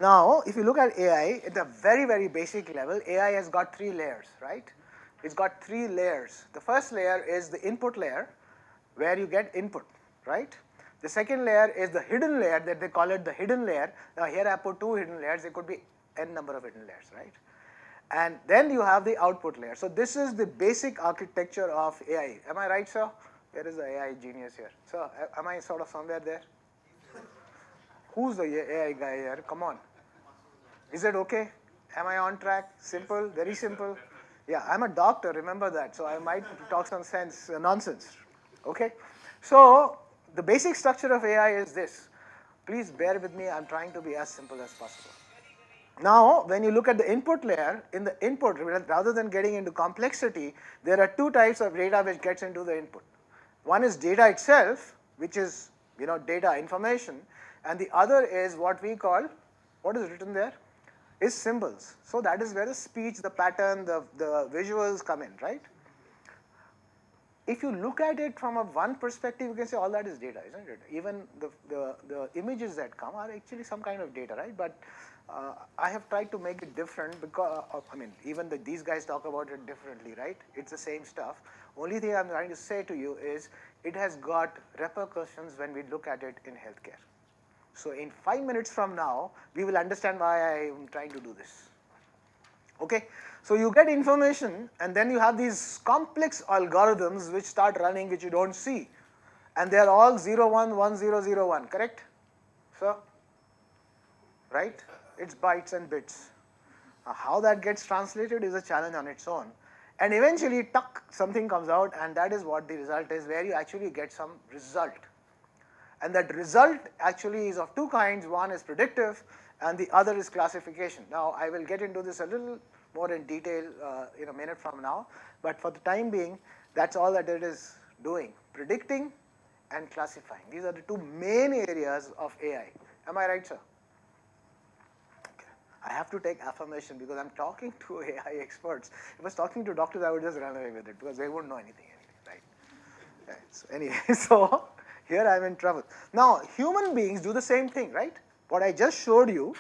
Now, if you look at AI at a very, very basic level, AI has got 3 layers, right? It's got 3 layers. The first layer is the input layer, where you get input, right? The second layer is the hidden layer, that they call it the hidden layer. Now here I put 2 hidden layers, there could be n number of hidden layers, right? And then you have the output layer. So this is the basic architecture of AI. Am I right, sir? Where is the AI genius here? So am I sort of somewhere there? Who's the AI guy here? Come on. Is it okay? Am I on track? Simple, very simple. Yeah, I'm a doctor, remember that. So I might talk some sense, nonsense. Okay? So the basic structure of AI is this. Please bear with me, I'm trying to be as simple as possible. Now, when you look at the input layer, in the input, rather than getting into complexity, there are 2 types of data which gets into the input. One is data itself, which is data information, and the other is what we call, what is written there, is symbols. So that is where the speech, the pattern, the visuals come in, right? If you look at it from one perspective, you can say all that is data, isn't it? Even the images that come are actually some kind of data, right? But I have tried to make it different because, even these guys talk about it differently, right? It's the same stuff. Only thing I'm trying to say to you is it has got repercussions when we look at it in healthcare. So in 5 minutes from now, we will understand why I am trying to do this. Okay, so you get information and then you have these complex algorithms which start running which you don't see, and they are all 0 1 1 0 0 1, correct? So, right? It's bytes and bits. How that gets translated is a challenge on its own, and eventually tuck, something comes out, and that is what the result is, where you actually get some result. And that result actually is of 2 kinds. One is predictive and the other is classification. Now I will get into this a little more in detail in a minute from now, but for the time being, that's all that it is doing, predicting and classifying. These are the 2 main areas of AI. Am I right, sir? Okay. I have to take affirmation because I'm talking to AI experts. If I was talking to doctors, I would just run away with it because they wouldn't know anything anyway, right? Right. So anyway, so here I'm in trouble. Now, human beings do the same thing, right? What I just showed you,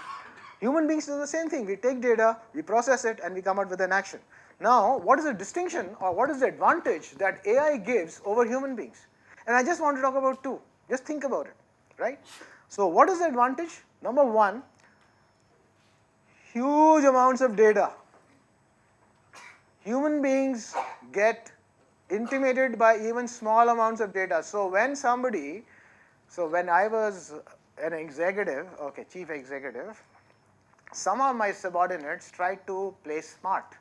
human beings do the same thing. We take data, we process it, and we come out with an action. Now, what is the distinction or what is the advantage that AI gives over human beings? And I just want to talk about 2. Just think about it, right? So what is the advantage? Number 1, huge amounts of data. Human beings get intimidated by even small amounts of data. So when I was an executive, okay, chief executive, some of my subordinates tried to play smart,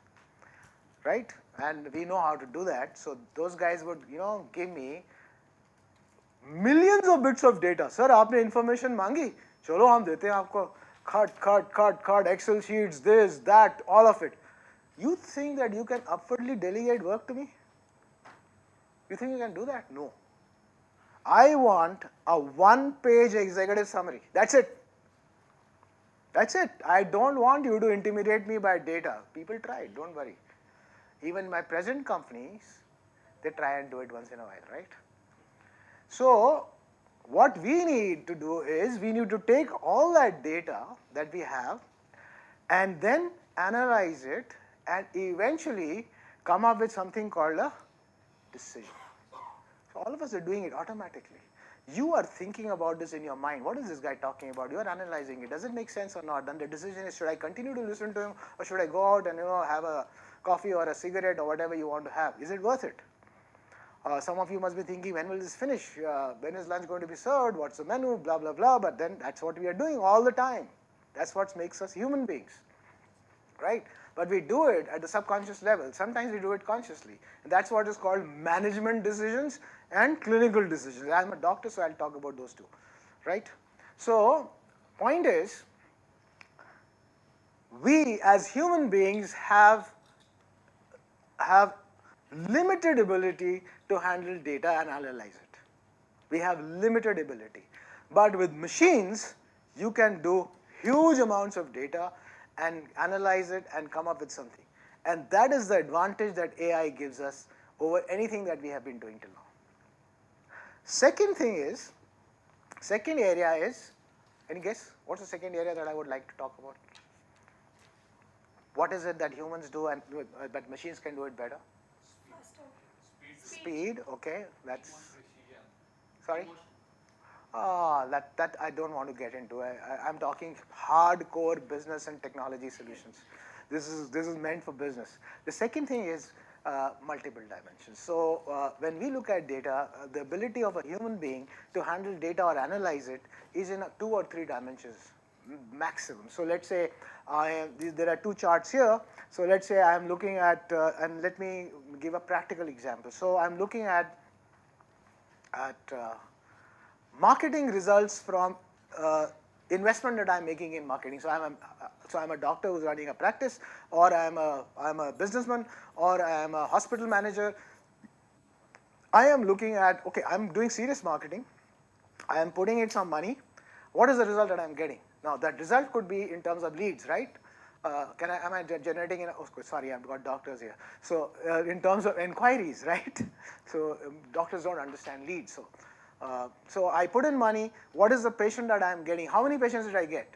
right? And we know how to do that. So those guys would, give me millions of bits of data. Sir, आपने information मांगी, चलो हम देते हैं आपको, cut, Excel sheets, this, that, all of it. You think that you can upwardly delegate work to me? You think you can do that? No. I want a 1-page executive summary. That's it. That's it. I don't want you to intimidate me by data. People try, don't worry. Even my present companies, they try and do it once in a while, right? So what we need to do is we need to take all that data that we have and then analyze it and eventually come up with something called a decision. So all of us are doing it automatically. You are thinking about this in your mind. What is this guy talking about? You are analyzing it. Does it make sense or not? Then the decision is, should I continue to listen to him or should I go out and have a coffee or a cigarette or whatever you want to have? Is it worth it? Some of you must be thinking, when will this finish? When is lunch going to be served? What's the menu? Blah, blah, blah. But then that's what we are doing all the time. That's what makes us human beings, right? But we do it at the subconscious level. Sometimes we do it consciously. And that's what is called management decisions and clinical decisions. I'm a doctor, so I'll talk about those 2, right? So, point is, we as human beings have limited ability to handle data and analyze it. We have limited ability. But with machines, you can do huge amounts of data and analyze it and come up with something. And that is the advantage that AI gives us over anything that we have been doing till now. Second area is Any guess? What's the second area that I would like to talk about? What is it that humans do and that machines can do it better? Speed. Okay, that's. Sorry. That I don't want to get into. I'm talking hardcore business and technology solutions. This is meant for business. The second thing is multiple dimensions. So when we look at data, the ability of a human being to handle data or analyze it is in 2 or 3 dimensions maximum. So let's say there are 2 charts here. So let's say I'm looking at, and let me give a practical example. So I'm looking at marketing results from investment that I'm making in marketing. So I'm a doctor who's running a practice, or I'm a businessman, or I'm a hospital manager. I am looking at, okay, I'm doing serious marketing. I am putting in some money. What is the result that I'm getting? Now that result could be in terms of leads, right? Am I generating? Oh, sorry, I've got doctors here. So in terms of inquiries, right? So doctors don't understand leads. So I put in money. What is the patient that I'm getting? How many patients did I get?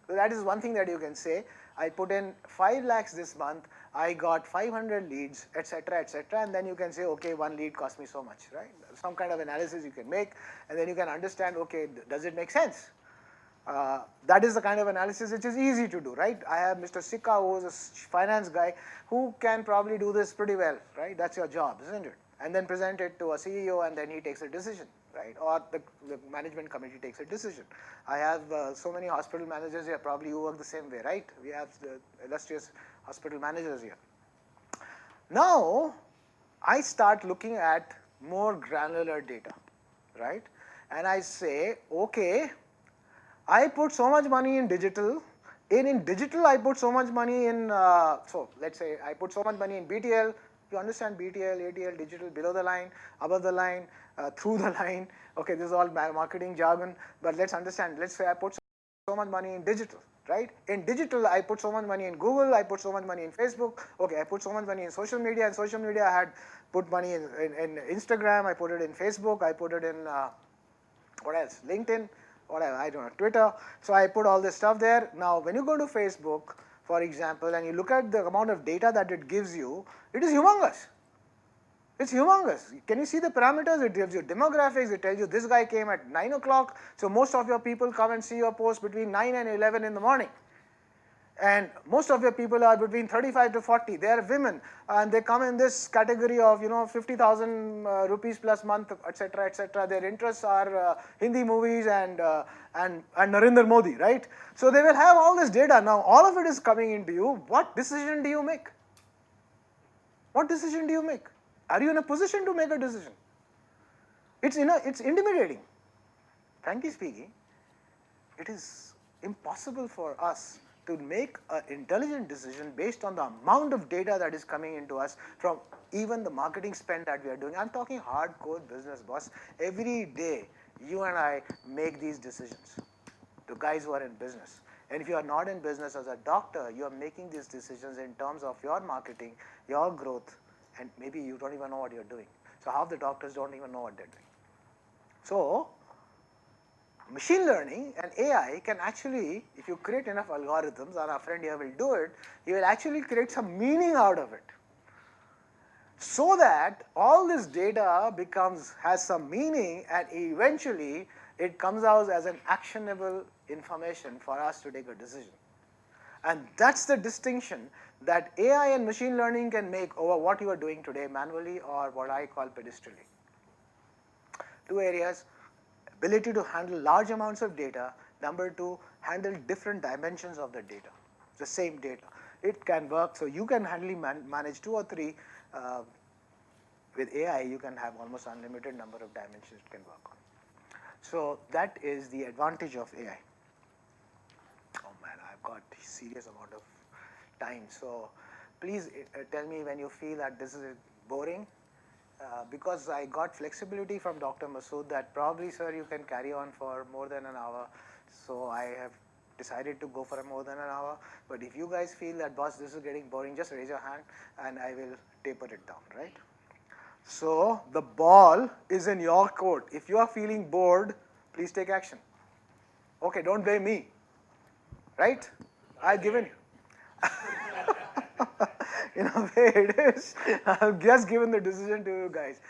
So that is one thing that you can say. I put in 5 lakhs this month. I got 500 leads, etc., etc. And then you can say, okay, one lead cost me so much, right? Some kind of analysis you can make, and then you can understand, okay, does it make sense? That is the kind of analysis which is easy to do, right? I have Mr. Sikka, who is a finance guy, who can probably do this pretty well, right? That's your job, isn't it? And then present it to a CEO, and then he takes a decision, right? Or the management committee takes a decision. I have so many hospital managers here, probably you work the same way, right? We have the illustrious hospital managers here. Now, I start looking at more granular data, right? And I say, okay, I put so much money in digital. In digital, I put so much money in, so let's say I put so much money in BTL. You understand BTL, ATL, digital, below the line, above the line, through the line. Okay, this is all marketing jargon, but let's understand. Let's say I put so much money in digital, right? In digital, I put so much money in Google, I put so much money in Facebook. Okay, I put so much money in social media. And social media, I had put money in Instagram, I put it in Facebook, I put it in, what else? LinkedIn. Whatever, I don't know, Twitter. So I put all this stuff there. Now, when you go to Facebook, for example, and you look at the amount of data that it gives you, it is humongous. It's humongous. Can you see the parameters? It gives you demographics. It tells you this guy came at 9 o'clock. So most of your people come and see your post between 9 and 11 in the morning. And most of your people are between 35 to 40. They are women, and they come in this category of 50,000 rupees plus month, etc., etc. Their interests are Hindi movies and Narendra Modi, right? So they will have all this data. Now all of it is coming into you. What decision do you make? What decision do you make? Are you in a position to make a decision? It's intimidating. Frankly speaking, it is impossible for us to make an intelligent decision based on the amount of data that is coming into us from even the marketing spend that we are doing. I'm talking hardcore business, boss. Every day, you and I make these decisions, the guys who are in business. And if you are not in business as a doctor, you are making these decisions in terms of your marketing, your growth, and maybe you don't even know what you're doing. So half the doctors don't even know what they're doing. So machine learning and AI can actually, if you create enough algorithms, and our friend here will do it, he will actually create some meaning out of it. So that all this data has some meaning, and eventually it comes out as an actionable information for us to take a decision. And that's the distinction that AI and machine learning can make over what you are doing today manually, or what I call pedestrially. 2 areas: ability to handle large amounts of data. Number 2, handle different dimensions of the data, the same data. It can work, so you can handily manage 2 or 3. With AI, you can have almost unlimited number of dimensions it can work on. So that is the advantage of AI. Oh man, I've got a serious amount of time. So please tell me when you feel that this is boring. Because I got flexibility from Dr. Masood that probably, sir, you can carry on for more than an hour. So I have decided to go for more than an hour. But if you guys feel that, boss, this is getting boring, just raise your hand and I will taper it down, right? So the ball is in your court. If you are feeling bored, please take action. Okay, don't blame me, right? I've given you. In a way it is. I've just given the decision to you guys.